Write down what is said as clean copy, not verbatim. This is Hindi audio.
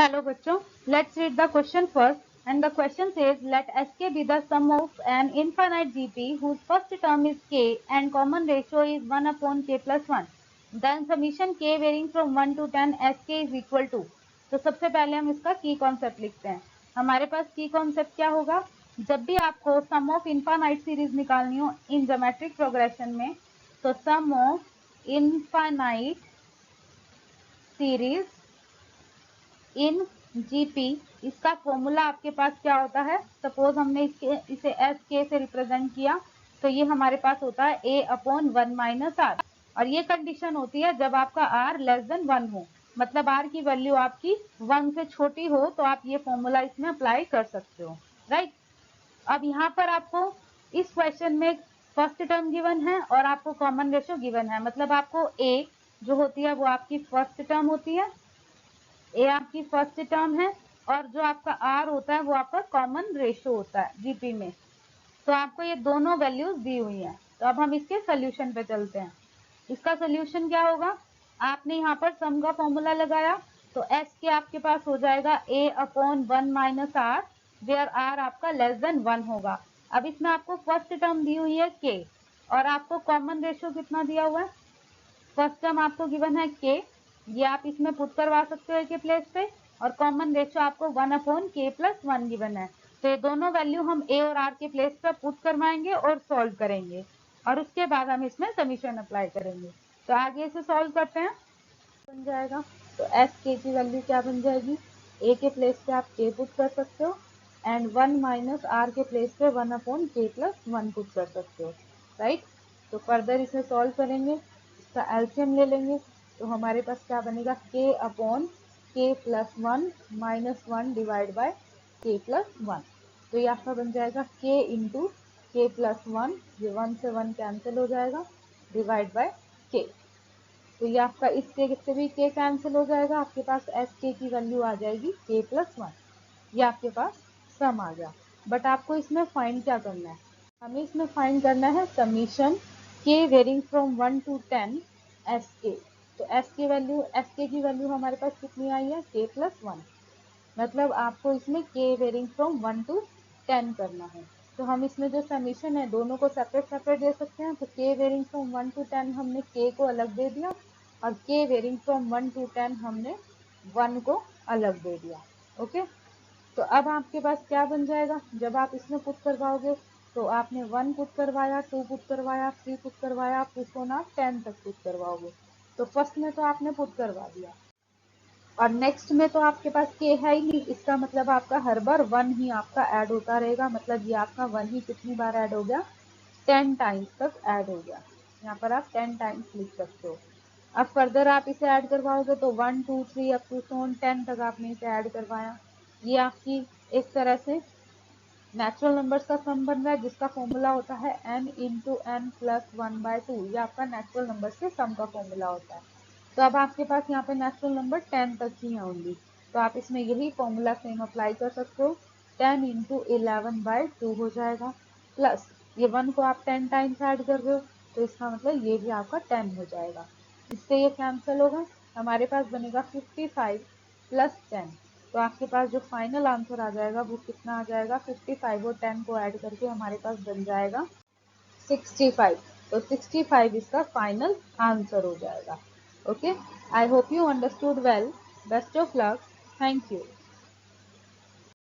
Hello बच्चों, let's read the question first. And the question says, let Sk be the sum of an infinite GP whose first term is k and common ratio is 1 upon k plus 1. Then summation k varying from 1 to 10 Sk is equal to. तो सबसे पहले हम इसका की कॉन्सेप्ट लिखते हैं. हमारे पास की कॉन्सेप्ट क्या होगा? जब भी आपको सम ऑफ इनफाइनाइट सीरीज निकालनी हो इन ज्योमेट्रिक प्रोग्रेशन में, तो sum of infinite series in GP, इसका फॉर्मूला आपके पास क्या होता है? सपोज हमने इसे एस के से रिप्रेजेंट किया, तो ये हमारे पास होता है ए अपॉन 1 माइनस आर. और ये कंडीशन होती है जब आपका आर लेस देन 1 हो, मतलब आर की वैल्यू आपकी 1 से छोटी हो, तो आप ये फॉर्मूला इसमें अप्लाई कर सकते हो, राइट. अब यहाँ पर आपको इस क्वेश्चन में फर्स्ट टर्म गिवन है और आपको कॉमन रेशियो गिवन है, मतलब आपको ए जो होती है वो आपकी फर्स्ट टर्म होती है, ए आपकी फर्स्ट टर्म है, और जो आपका आर होता है वो आपका कॉमन रेशियो होता है जीपी में. तो आपको ये दोनों वैल्यूज दी हुई हैं. तो अब हम इसके सोल्यूशन पे चलते हैं. इसका सोल्यूशन क्या होगा? आपने यहाँ पर सम का फॉर्मूला लगाया, तो एस के आपके पास हो जाएगा a upon 1 minus r, where r आपका लेस देन 1 होगा. अब इसमें आपको फर्स्ट टर्म दी हुई है के, और आपको कॉमन रेशियो कितना दिया हुआ है? फर्स्ट टर्म आपको गिवन है के, ये आप इसमें पुट करवा सकते हो के प्लेस पे, और कॉमन रेशियो आपको 1 अपॉन के प्लस 1 गिवन है. तो ये दोनों वैल्यू हम ए और आर के प्लेस पे पुट करवाएंगे और सॉल्व करेंगे, और उसके बाद हम इसमें समीशन अप्लाई करेंगे. तो आगे इसे सॉल्व करते हैं. बन जाएगा, तो एस के की वैल्यू क्या बन जाएगी? ए के प्लेस पे आप के पुट कर सकते हो, एंड 1 माइनस आर के प्लेस पे 1 अपॉन के प्लस 1 पुट कर सकते हो, राइट. तो फर्दर इसे सॉल्व करेंगे, इसका एलसीएम ले लेंगे, तो हमारे पास क्या बनेगा? के अपॉन के प्लस 1 माइनस 1 डिवाइड बाय के प्लस 1. तो ये आपका बन जाएगा के इंटू के प्लस 1, ये 1 से 1 कैंसिल हो जाएगा, डिवाइड बाय के. तो ये आपका इस के से भी के कैंसिल हो जाएगा, आपके पास एस के की वैल्यू आ जाएगी के प्लस 1. ये आपके पास सम आ गया. बट आपको इसमें फाइंड क्या करना है? हमें इसमें फाइंड करना है समीशन के वेरिंग फ्रॉम 1 टू 10 एस के. तो एस के की वैल्यू हमारे पास कितनी आई है? के प्लस 1. मतलब आपको इसमें के वेरिंग फ्रॉम 1 टू 10 करना है. तो हम इसमें जो समीशन है दोनों को सेपरेट सेपरेट दे सकते हैं. तो के वेरिंग फ्रॉम 1 टू 10 हमने के को अलग दे दिया, और के वेरिंग फ्रॉम 1 टू 10 हमने 1 को अलग दे दिया. ओके. तो अब आपके पास क्या बन जाएगा? जब आप इसमें पुट करवाओगे, तो आपने 1 पुट करवाया, 2 पुट करवाया, 3 पुट करवाया, आप इसको ना 10 तक पुट करवाओगे. तो फर्स्ट में तो आपने पुट करवा दिया, और नेक्स्ट में तो आपके पास के है ही नहीं, इसका मतलब आपका हर बार 1 ही आपका ऐड होता रहेगा. मतलब ये आपका 1 ही कितनी बार ऐड हो गया? 10 टाइम्स तक ऐड हो गया. यहाँ पर आप 10 टाइम्स लिख सकते हो. अब फर्दर आप इसे ऐड करवाओगे, तो 1 2 3 अप टू 10 तक आपने इसे ऐड करवाया. ये आपकी एक तरह से नेचुरल नंबर्स का सम बन रहा है, जिसका फॉर्मूला होता है n इंटू एन प्लस 1/2. ये आपका नेचुरल नंबर्स के सम का फॉर्मूला होता है. तो अब आपके पास यहाँ पे नेचुरल नंबर 10 तक ही है ओनली, तो आप इसमें यही फॉर्मूला सेम अप्लाई कर सकते हो. 10 इंटू 11/2 हो जाएगा, प्लस ये 1 को आप 10 टाइम्स ऐड कर रहे हो, तो इसका मतलब ये भी आपका 10 हो जाएगा. इससे ये कैंसिल होगा, हमारे पास बनेगा 55 प्लस 10. तो आपके पास जो फाइनल आंसर आ जाएगा वो कितना आ जाएगा? 55 और 10 को ऐड करके हमारे पास बन जाएगा 65. तो 65 इसका फाइनल आंसर हो जाएगा. Okay. I hope you understood well. Best of luck. Thank you.